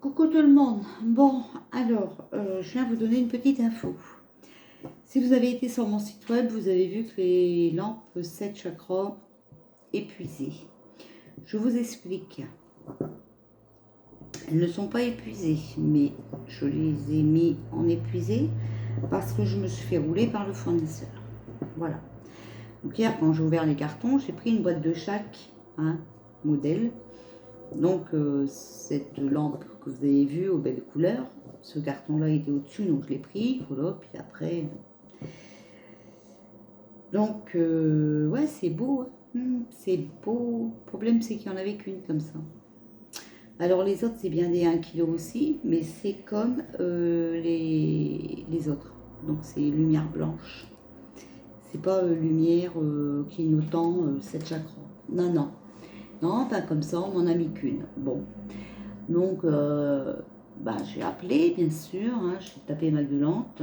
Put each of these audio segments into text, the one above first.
Coucou tout le monde. Bon, alors, je viens vous donner une petite info. Si vous avez été sur mon site web, vous avez vu que les lampes 7 chakras épuisées. Je vous explique. Elles ne sont pas épuisées, mais je les ai mis en épuisées parce que je me suis fait rouler par le fournisseur. Voilà. Donc hier, quand j'ai ouvert les cartons, j'ai pris une boîte de chaque modèle. Donc cette lampe que vous avez vue aux belles couleurs, ce carton là était au-dessus, donc je l'ai pris, voilà, puis après donc ouais, c'est beau, c'est beau. Le problème, c'est qu'il n'y en avait qu'une comme ça. Alors les autres, c'est bien des 1 kg aussi, mais c'est comme les autres, donc c'est lumière blanche, c'est pas lumière clignotant 7 chakras, non non non, pas comme ça, on m'en a mis qu'une. Bon, donc, j'ai appelé, bien sûr, j'ai tapé ma gueulante.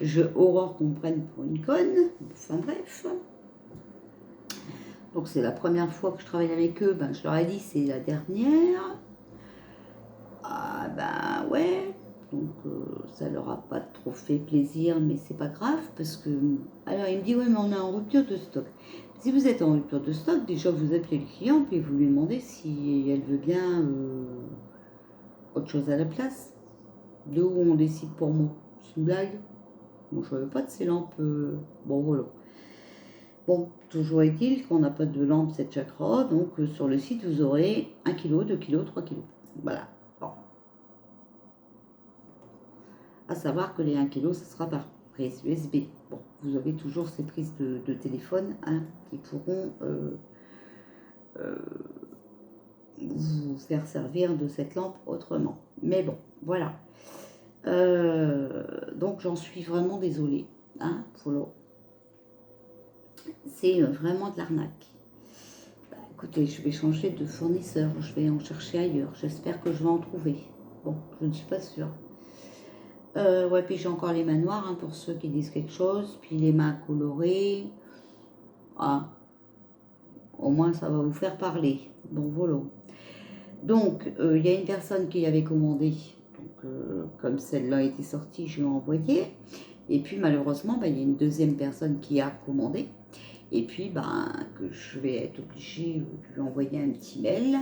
Je horreur qu'on me prenne pour une conne. Enfin bref. Donc c'est la première fois que je travaille avec eux. Je leur ai dit c'est la dernière. Ah ouais. Donc ça leur a pas trop fait plaisir, mais c'est pas grave parce que. Alors il me dit ouais, mais on est en rupture de stock. Si vous êtes en rupture de stock, déjà vous appelez le client puis vous lui demandez si elle veut bien autre chose à la place. De où on décide pour moi. C'est une blague. Moi je ne veux pas de ces lampes. Bon voilà. Bon, toujours est-il qu'on n'a pas de lampe 7 chakras, donc sur le site vous aurez 1 kg, 2 kg, 3 kg. Voilà. Bon. À savoir que les 1 kg, ça sera par prise USB. Bon, vous avez toujours ces prises de téléphone qui pourront vous faire servir de cette lampe autrement. Mais bon, voilà. Donc j'en suis vraiment désolée. Follow. C'est vraiment de l'arnaque. Écoutez, je vais changer de fournisseur, je vais en chercher ailleurs. J'espère que je vais en trouver. Bon, je ne suis pas sûre. Ouais, puis j'ai encore les mains noires pour ceux qui disent quelque chose. Puis les mains colorées. Au moins ça va vous faire parler. Bon, voilà. Donc, il y a une personne qui avait commandé. Donc, comme celle-là était sortie, je l'ai envoyée. Et puis, malheureusement, il y a une deuxième personne qui a commandé. Et puis, que je vais être obligée de lui envoyer un petit mail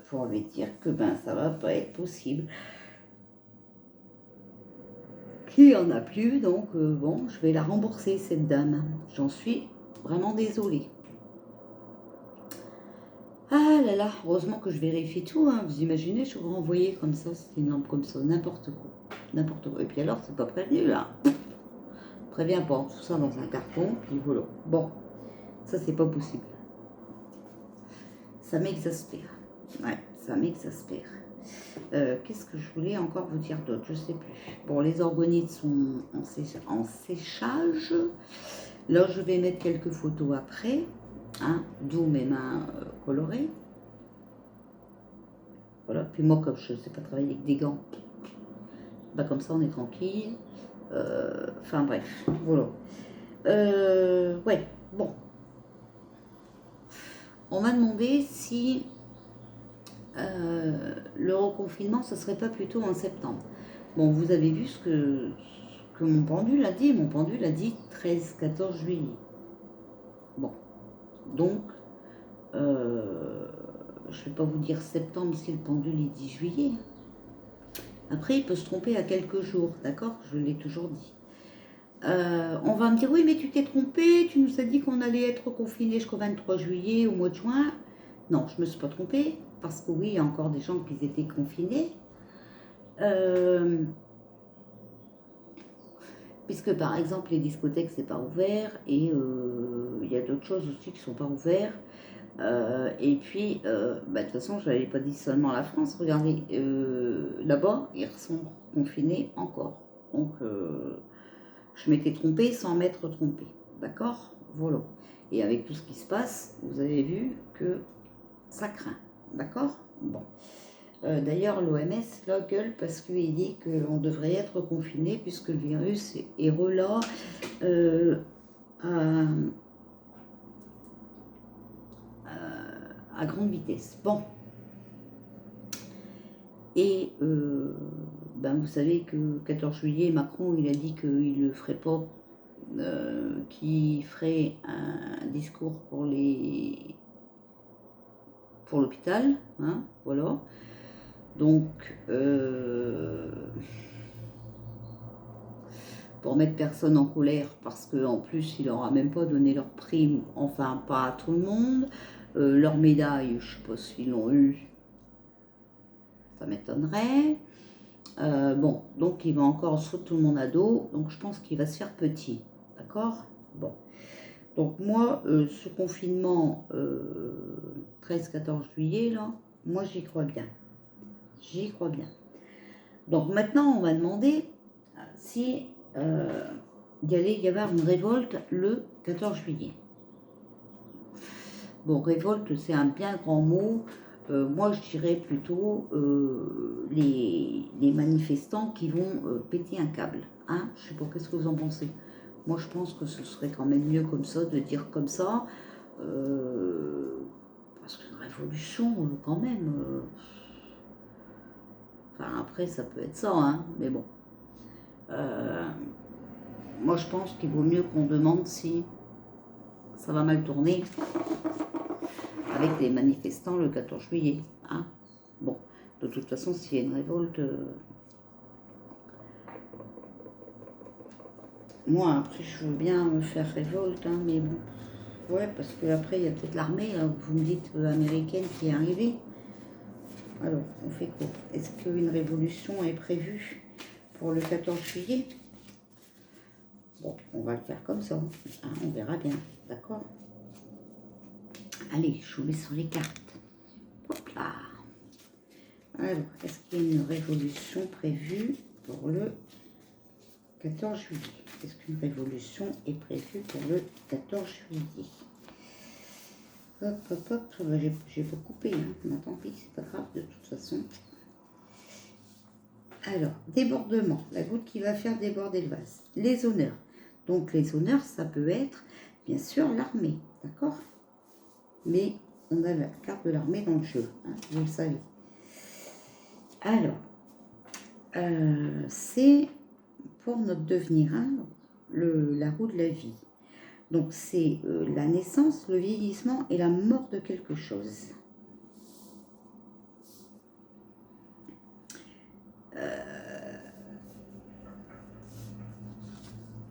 pour lui dire que ça va pas être possible. Qu'il n'y en a plus, donc bon, je vais la rembourser, cette dame. J'en suis vraiment désolée. Ah là là, heureusement que je vérifie tout. Vous imaginez, je vous renvoyer comme ça, c'est une lampe comme ça, n'importe quoi. N'importe quoi. Et puis alors, c'est pas prévenu là. Préviens pas, tout ça dans un carton, puis voilà. Bon, ça c'est pas possible. Ça m'exaspère. Ouais, ça m'exaspère. Qu'est-ce que je voulais encore vous dire d'autre? Je sais plus. Bon, les orgonites sont en séchage. Là, je vais mettre quelques photos après. D'où mes mains colorées. Voilà. Puis moi, comme je ne sais pas travailler avec des gants, comme ça, on est tranquille. Enfin, bref. Voilà. Ouais, bon. On m'a demandé si le reconfinement, ce serait pas plutôt en septembre. Bon, vous avez vu ce que mon pendule a dit. Mon pendule a dit 13-14 juillet. Bon, donc, je ne vais pas vous dire septembre si le pendule il dit juillet. Après, il peut se tromper à quelques jours, d'accord? Je l'ai toujours dit. On va me dire, oui, mais tu t'es trompé, tu nous as dit qu'on allait être confiné jusqu'au 23 juillet, au mois de juin. Non, je ne me suis pas trompée, parce que oui, il y a encore des gens qui étaient confinés. Puisque par exemple, les discothèques, c'est pas ouvert, et il y a d'autres choses aussi qui sont pas ouvertes. Et puis, de toute façon, je n'avais pas dit seulement la France. Regardez, là-bas, ils sont confinés encore. Donc, je m'étais trompée sans m'être trompée. D'accord? Voilà. Et avec tout ce qui se passe, vous avez vu que ça craint. D'accord? Bon. D'ailleurs, l'OMS la gueule parce qu'il dit qu'on devrait être confiné puisque le virus est relat à grande vitesse. Bon, Et ben vous savez que le 14 juillet, Macron, il a dit qu'il ne ferait pas, qu'il ferait un discours pour l'hôpital, hein, voilà. Donc, pour mettre personne en colère, parce qu'en plus, il n'aura même pas donné leur prime, enfin, pas à tout le monde. Leur médaille, je ne sais pas s'ils l'ont eu, ça m'étonnerait. Bon, donc il va encore se foutre tout le monde à dos, donc je pense qu'il va se faire petit, d'accord? Bon, donc moi, ce confinement 13-14 juillet, là, moi j'y crois bien. J'y crois bien. Donc maintenant, on va demander si il allait y avoir une révolte le 14 juillet. Bon, révolte, c'est un bien grand mot. Moi, je dirais plutôt les manifestants qui vont péter un câble. Hein, je ne sais pas, qu'est-ce que vous en pensez? Moi, je pense que ce serait quand même mieux comme ça, de dire comme ça. Parce qu'une révolution, quand même... Enfin, après, ça peut être ça, hein, mais bon. Moi, je pense qu'il vaut mieux qu'on demande si ça va mal tourner avec les manifestants le 14 juillet. Hein. Bon, de toute façon, s'il y a une révolte... moi, après, je veux bien me faire révolte, hein, mais bon. Ouais, parce qu'après, il y a peut-être l'armée, vous me dites, américaine qui est arrivée. Alors, on fait quoi? Est-ce qu'une révolution est prévue pour le 14 juillet? Bon, on va le faire comme ça. Hein, on verra bien, d'accord? Allez, je vous mets sur les cartes. Hop là. Alors, est-ce qu'il y a une révolution prévue pour le 14 juillet? Est-ce qu'une révolution est prévue pour le 14 juillet? Hop, hop, hop. J'ai pas coupé, hein. Mais tant pis, c'est pas grave de toute façon. Alors, débordement. La goutte qui va faire déborder le vase. Les honneurs. Donc, les honneurs, ça peut être, bien sûr, l'armée. D'accord? Mais on a la carte de l'armée dans le jeu, hein, vous le savez. Alors, c'est pour notre devenir, hein, la roue de la vie. Donc, c'est la naissance, le vieillissement et la mort de quelque chose.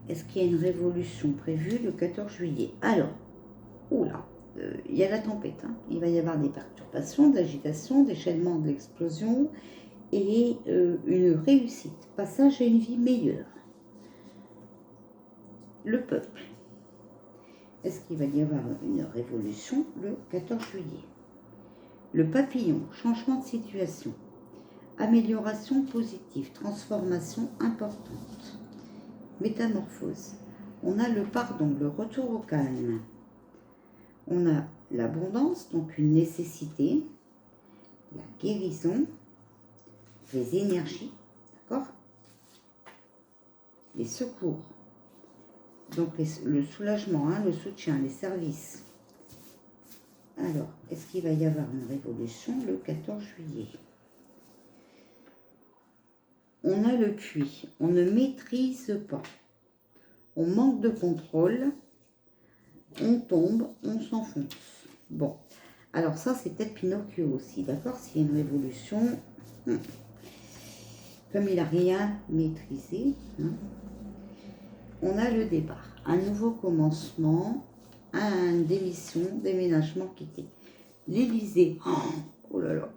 Est-ce qu'il y a une révolution prévue le 14 juillet? Alors, oula, il y a la tempête. Hein. Il va y avoir des perturbations, d'agitation, déchaînement, de l'explosion et une réussite. Passage à une vie meilleure. Le peuple. Est-ce qu'il va y avoir une révolution le 14 juillet? Le papillon, changement de situation. Amélioration positive, transformation importante. Métamorphose. On a le pardon, le retour au calme. On a l'abondance, donc une nécessité, la guérison, les énergies, d'accord? Les secours, donc le soulagement, hein, le soutien, les services. Alors, est-ce qu'il va y avoir une révolution le 14 juillet? On a le puits, on ne maîtrise pas, on manque de contrôle, on tombe, on s'enfonce. Bon, alors ça c'est peut-être Pinocchio aussi, d'accord? S'il y a une révolution, comme il n'a rien maîtrisé, hein, on a le départ, un nouveau commencement, une démission, déménagement, quitté. L'Élysée, oh là là.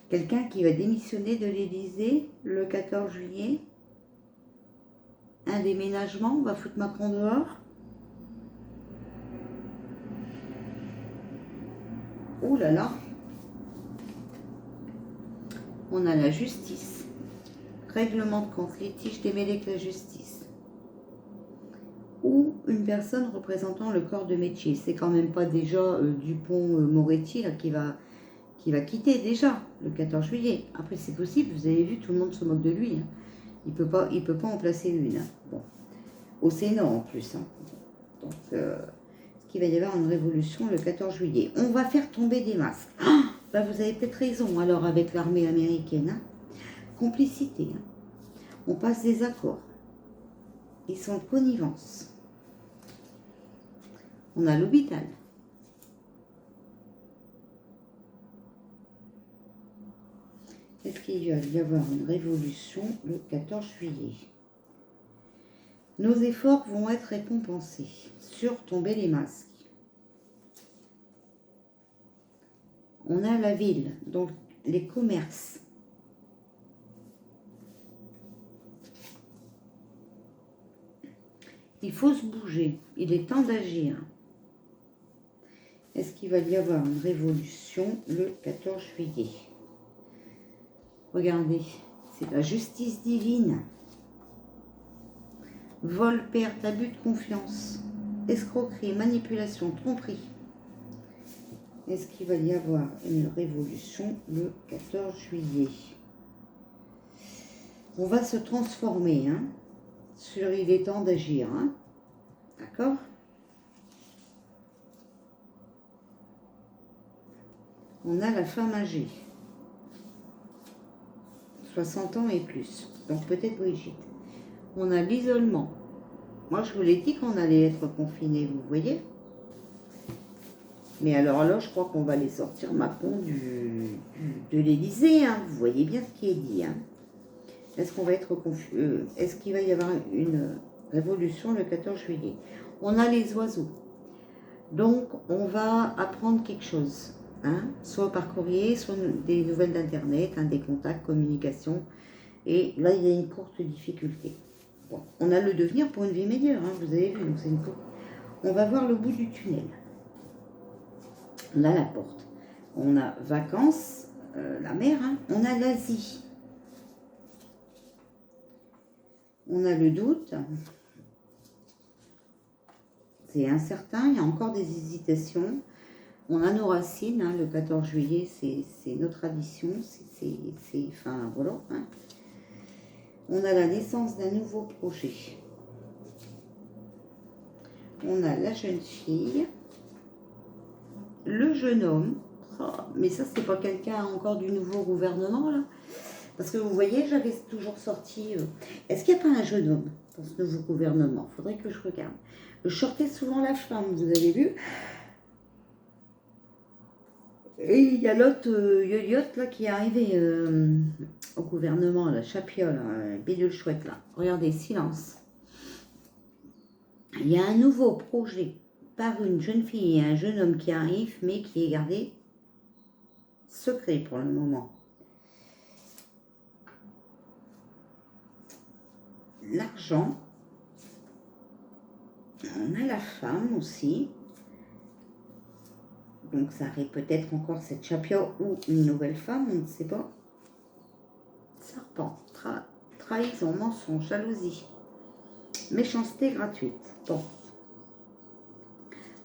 Quelqu'un qui va démissionner de l'Élysée le 14 juillet. Un déménagement, on va foutre Macron dehors. Oh là là. On a la justice. Règlement de compte, litige démêlé avec la justice. Ou une personne représentant le corps de métier. C'est quand même pas déjà Dupont-Moretti qui va quitter déjà le 14 juillet. Après, c'est possible, vous avez vu, tout le monde se moque de lui. Hein. Il peut pas en placer une. Hein. Bon. Au Sénat en plus. Hein. Donc, Est-ce qu'il va y avoir une révolution le 14 juillet? On va faire tomber des masques. Ah, bah vous avez peut-être raison, alors, avec l'armée américaine. Hein. Complicité. Hein. On passe des accords. Ils sont de connivence. On a l'hôpital. Est-ce qu'il va y avoir une révolution le 14 juillet? Nos efforts vont être récompensés. Sur tomber les masques. On a la ville, donc les commerces. Il faut se bouger. Il est temps d'agir. Est-ce qu'il va y avoir une révolution le 14 juillet? Regardez, c'est la justice divine. Vol, perte, abus de confiance, escroquerie, manipulation, tromperie. Est-ce qu'il va y avoir une révolution le 14 juillet? On va se transformer, hein, sur il est temps d'agir, hein, d'accord? On a la femme âgée, 60 ans et plus, donc peut-être Brigitte. On a l'isolement. Moi, je vous l'ai dit qu'on allait être confinés, vous voyez. Mais alors là, je crois qu'on va les sortir Macron de l'Élysée. Hein. Vous voyez bien ce qui est dit. Hein. Est-ce qu'on va être confus? Est-ce qu'il va y avoir une révolution le 14 juillet? On a les oiseaux. Donc, on va apprendre quelque chose. Hein, soit par courrier, soit des nouvelles d'Internet, hein, des contacts, communication. Et là, il y a une courte difficulté. Bon, on a le devenir pour une vie meilleure, hein, vous avez vu. Donc c'est on va voir le bout du tunnel. On a la porte. On a vacances, la mer. Hein, on a l'Asie. On a le doute. C'est incertain, il y a encore des hésitations. On a nos racines, hein, le 14 juillet, c'est nos traditions, enfin voilà. Hein. On a la naissance d'un nouveau projet. On a la jeune fille, le jeune homme. Oh, mais ça, c'est pas quelqu'un encore du nouveau gouvernement, là. Parce que vous voyez, j'avais toujours sorti... Est-ce qu'il n'y a pas un jeune homme dans ce nouveau gouvernement? Il faudrait que je regarde. Je sortais souvent la femme, vous avez vu. Et il y a l'autre yoyote là qui est arrivé au gouvernement, la Chapiole, bidule chouette là. Regardez, silence. Il y a un nouveau projet par une jeune fille et un jeune homme qui arrive, mais qui est gardé secret pour le moment. L'argent. On a la femme aussi. Donc ça arrive peut-être encore cette Chapiole ou une nouvelle femme, on ne sait pas. Serpent, trahison, mensonge, jalousie, méchanceté gratuite. Bon.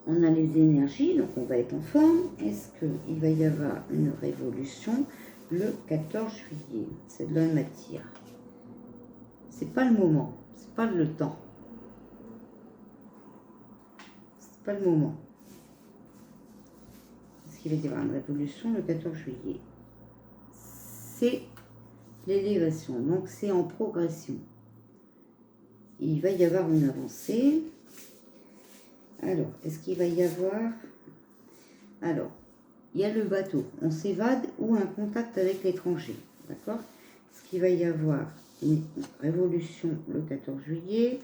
On a les énergies, donc on va être en forme. Est-ce qu'il va y avoir une révolution le 14 juillet? C'est de la matière. C'est pas le moment, c'est pas le temps. C'est pas le moment. Est-ce qu'il va y avoir une révolution le 14 juillet? C'est l'élévation, donc c'est en progression. Il va y avoir une avancée. Alors, est-ce qu'il va y avoir... Alors, il y a le bateau, on s'évade ou un contact avec l'étranger, d'accord? Est-ce qu'il va y avoir une révolution le 14 juillet?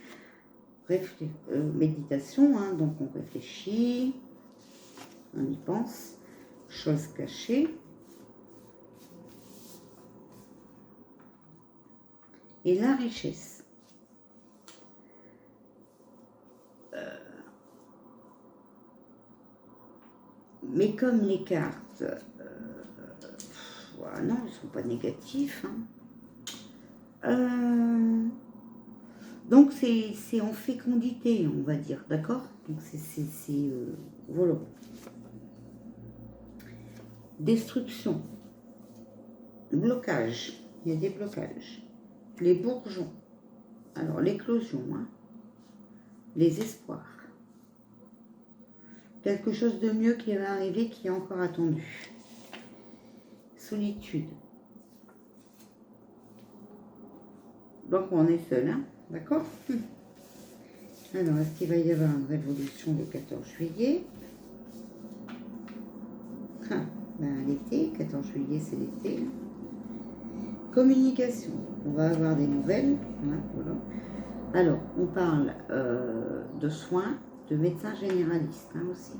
Méditation, hein, donc on réfléchit, on y pense, choses cachées. Et la richesse. Mais comme les cartes, voilà, non, ils ne sont pas négatifs. Hein. Donc c'est en fécondité, on va dire, d'accord? Donc c'est voilà. Destruction. Blocage. Il y a des blocages. Les bourgeons. Alors l'éclosion, hein. Les espoirs. quelque chose de mieux qui va arriver, qui est encore attendu. Solitude. Donc on est seul, hein, d'accord? Alors, est-ce qu'il va y avoir une révolution le 14 juillet? Ben, l'été, 14 juillet, c'est l'été. Communication. On va avoir des nouvelles. Hein, voilà. Alors, on parle de soins, de médecins généralistes hein, aussi.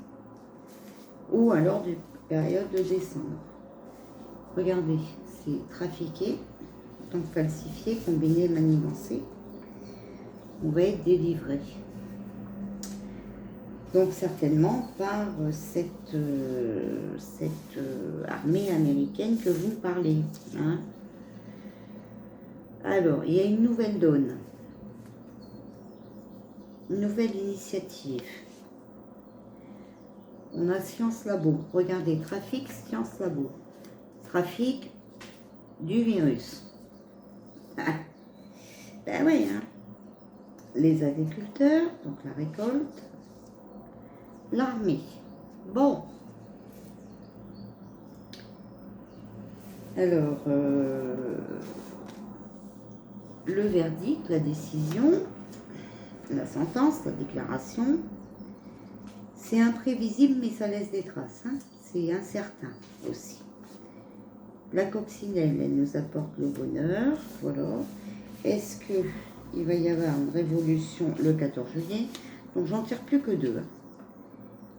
Ou alors de période de décembre. Regardez, c'est trafiqué, donc falsifié, combiné, manigancé. On va être délivré. Donc certainement par cette armée américaine que vous parlez. Hein. Alors, il y a une nouvelle donne. Une nouvelle initiative. On a Science Labo. Regardez, trafic, Science Labo. Trafic du virus. Ah. Ben oui, hein. Les agriculteurs, donc la récolte. L'armée. Bon. Alors, le verdict, la décision, la sentence, la déclaration, c'est imprévisible, mais ça laisse des traces. Hein. C'est incertain aussi. La coccinelle, elle nous apporte le bonheur. Voilà. Est-ce qu'il va y avoir une révolution le 14 juillet? Donc, j'en tire plus que deux. Hein.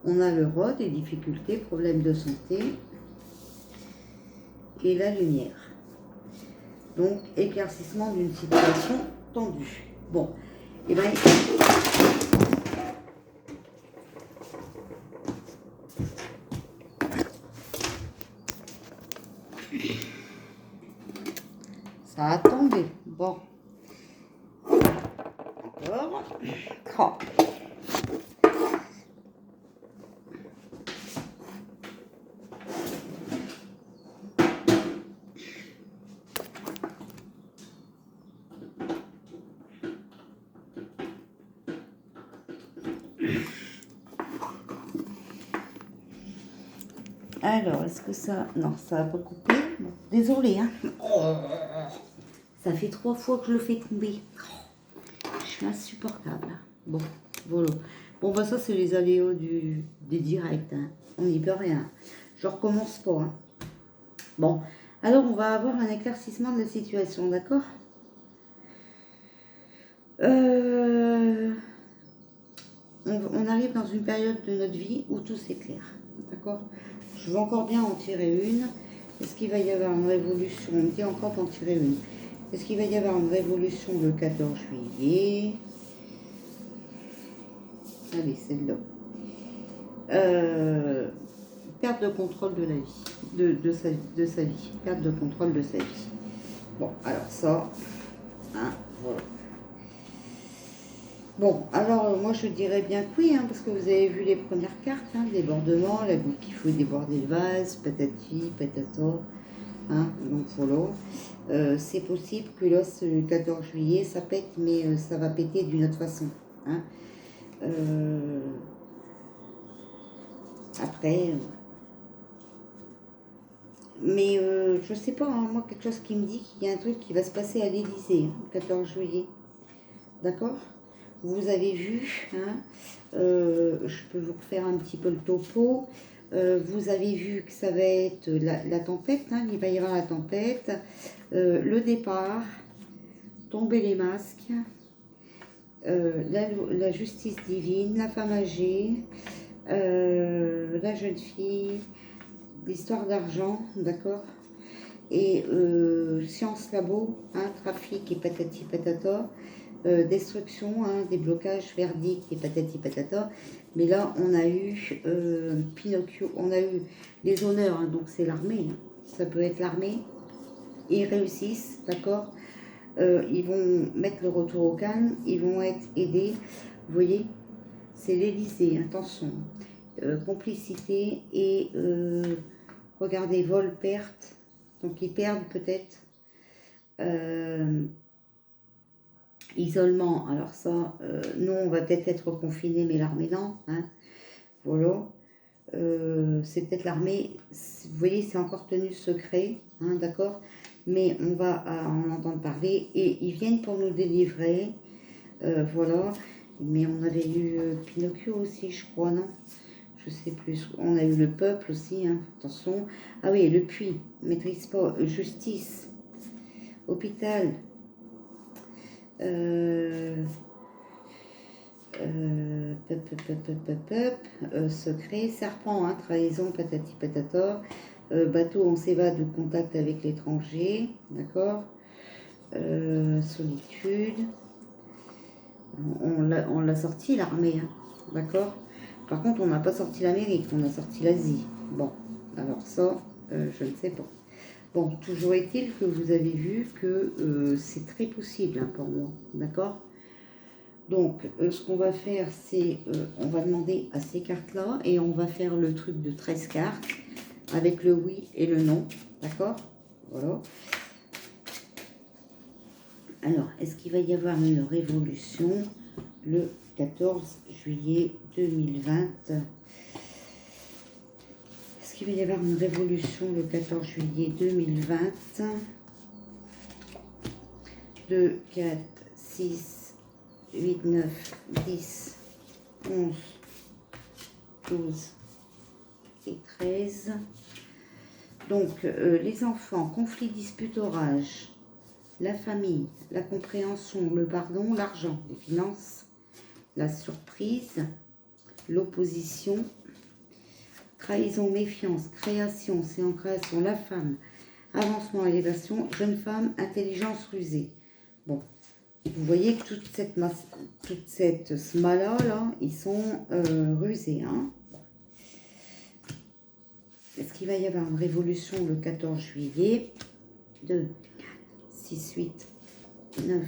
On a le roi, des difficultés, problèmes de santé et la lumière. Donc, éclaircissement d'une situation tendue. Bon, et bien, ça a tombé. Bon, encore. Oh. Alors, est-ce que ça... Non, ça va pas couper. Bon, désolé, hein. Oh, ça fait 3 fois que je le fais tomber. Oh, je suis insupportable. Bon, voilà. Bon, bah ça, c'est les aléas des directs. Hein. On n'y peut rien. Je recommence pas. Hein. Bon, alors on va avoir un éclaircissement de la situation, d'accord? On arrive dans une période de notre vie où tout s'éclaire, d'accord? Je veux encore bien en tirer une. Est-ce qu'il va y avoir une révolution? On me dit encore d'en tirer une. Est-ce qu'il va y avoir une révolution le 14 juillet? Allez, celle-là. Perte de contrôle de la vie, de sa vie. Perte de contrôle de sa vie. Bon, alors ça, hein, voilà. Bon, alors moi je dirais bien que oui, hein, parce que vous avez vu les premières cartes, hein, débordement, la goutte qu'il faut déborder le vase, patati, patata, hein, donc voilà. C'est possible que là, le 14 juillet, ça pète, mais ça va péter d'une autre façon. Hein. Après, mais je sais pas, hein, moi quelque chose qui me dit qu'il y a un truc qui va se passer à l'Élysée, hein, le 14 juillet. D'accord? Vous avez vu, hein, je peux vous refaire un petit peu le topo. Vous avez vu que ça va être la tempête, hein, il va y avoir la tempête, le départ, tomber les masques, la justice divine, la femme âgée, la jeune fille, l'histoire d'argent, d'accord? Et science labo, hein, trafic et patati patata. Destruction, hein, déblocage, verdict et patati patata. Mais là, on a eu Pinocchio, on a eu les honneurs, hein, donc c'est l'armée. Hein. Ça peut être l'armée. Ils réussissent, d'accord. Ils vont mettre le retour au calme, ils vont être aidés. Vous voyez, c'est l'Élysée, attention. Complicité et regardez, vol, perte. Donc ils perdent peut-être. Isolement, alors ça, nous on va peut-être être confinés, mais l'armée non. Hein. Voilà. C'est peut-être l'armée. Vous voyez, c'est encore tenu secret, hein, d'accord? Mais on va en entendre parler et ils viennent pour nous délivrer. Voilà. Mais on avait eu Pinocchio aussi, je crois, non? Je sais plus. On a eu le peuple aussi, hein, attention. Ah oui, le puits, maîtrise pas, justice, hôpital, secret, serpent, hein, trahison, patati patata, bateau, on s'évade de contact avec l'étranger, d'accord, solitude, on l'a sorti l'armée, hein, d'accord. Par contre, on n'a pas sorti l'Amérique, on a sorti l'Asie. Bon, alors ça, je ne sais pas. Bon, toujours est-il que vous avez vu que c'est très possible, hein, pour moi, d'accord. Donc, ce qu'on va faire, c'est, on va demander à ces cartes-là et on va faire le truc de 13 cartes avec le oui et le non, d'accord. Voilà. Alors, est-ce qu'il va y avoir une révolution le 14 juillet 2020? Est-ce qu'il va y avoir une révolution le 14 juillet 2020? 2, 4, 6, 8, 9, 10, 11, 12 et 13. Donc, les enfants, conflit, dispute, orage, la famille, la compréhension, le pardon, l'argent, les finances, la surprise, l'opposition, trahison, méfiance, création, c'est en création, la femme, avancement, élévation, jeune femme, intelligence rusée. Bon, vous voyez que toute cette smala là, ils sont rusés, hein. Est-ce qu'il va y avoir une révolution le 14 juillet? 2, 6, 8, 9,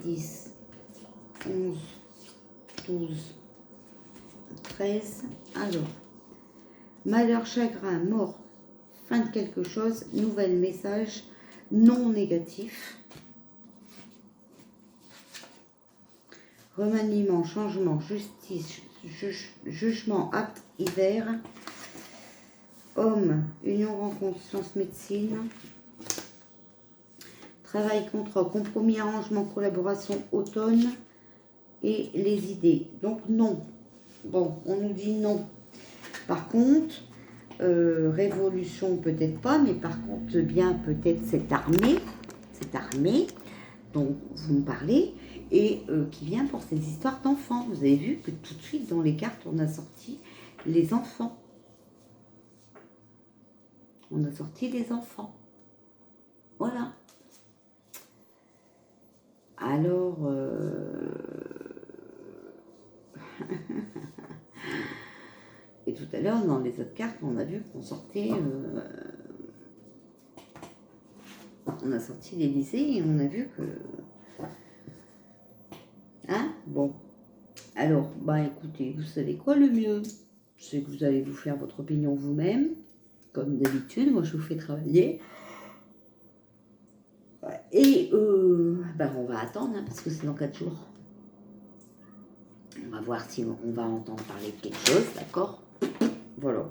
10, 11, 12, 13. Alors, malheur, chagrin, mort, fin de quelque chose, nouvel message non négatif. Remaniement, changement, justice, jugement, acte, hiver. Homme, union, rencontre, science, médecine. Travail, contrat, compromis, arrangement, collaboration, automne. Et les idées. Donc non. Bon, on nous dit non. Par contre, révolution peut-être pas, mais par contre bien peut-être cette armée dont vous me parlez, et qui vient pour ces histoires d'enfants. Vous avez vu que tout de suite dans les cartes, on a sorti les enfants. On a sorti les enfants. Voilà. Alors, et tout à l'heure, dans les autres cartes, on a vu qu'on sortait... on a sorti l'Élysée et on a vu que... Hein? Bon. Alors, bah écoutez, vous savez quoi le mieux? C'est que vous allez vous faire votre opinion vous-même. Comme d'habitude, moi je vous fais travailler. Et bah, on va attendre, hein, parce que c'est dans 4 jours. On va voir si on va entendre parler de quelque chose, d'accord? Voilà.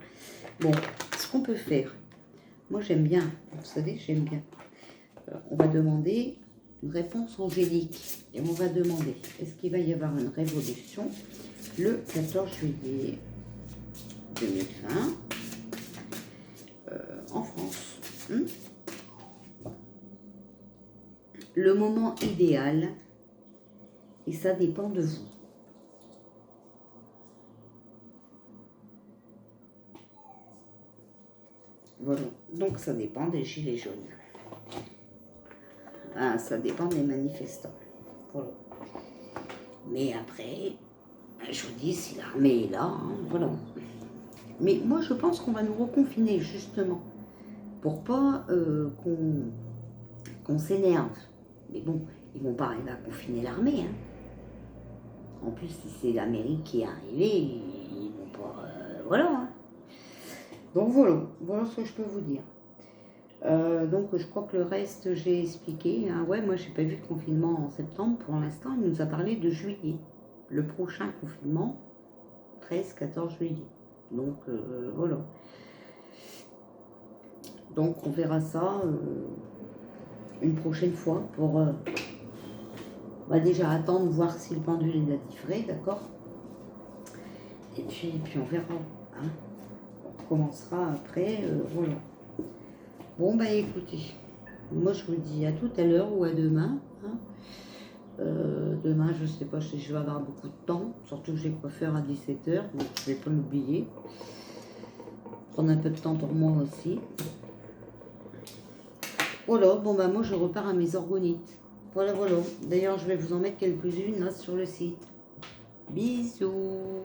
Bon, ce qu'on peut faire, moi j'aime bien, vous savez, j'aime bien. On va demander une réponse angélique. Et on va demander, est-ce qu'il va y avoir une révolution le 14 juillet 2020 en France? Le moment idéal, et ça dépend de vous. Voilà, donc ça dépend des gilets jaunes. Ah, ça dépend des manifestants. Voilà. Mais après, je vous dis, si l'armée est là, hein, voilà. Mais moi, je pense qu'on va nous reconfiner, justement, pour pas qu'on s'énerve. Mais bon, ils vont pas arriver à confiner l'armée. Hein. En plus, si c'est l'Amérique qui est arrivée, ils vont pas... voilà. Hein. Donc voilà ce que je peux vous dire. Donc je crois que le reste j'ai expliqué. Hein. Ouais, moi j'ai pas vu de confinement en septembre pour l'instant. Il nous a parlé de juillet. Le prochain confinement, 13-14 juillet. Donc voilà. Donc on verra ça une prochaine fois pour on va déjà attendre voir si le pendule est livré, d'accord. Et puis on verra. Hein. On recommencera après. Voilà. Bon bah écoutez, moi je vous dis à tout à l'heure ou à demain. Hein. Demain je sais pas si je vais avoir beaucoup de temps, surtout que j'ai quoi faire à 17 h, donc je vais pas l'oublier. Prendre un peu de temps pour moi aussi. Voilà, bon bah moi je repars à mes orgonites. Voilà, voilà. D'ailleurs je vais vous en mettre quelques-unes là sur le site. Bisous.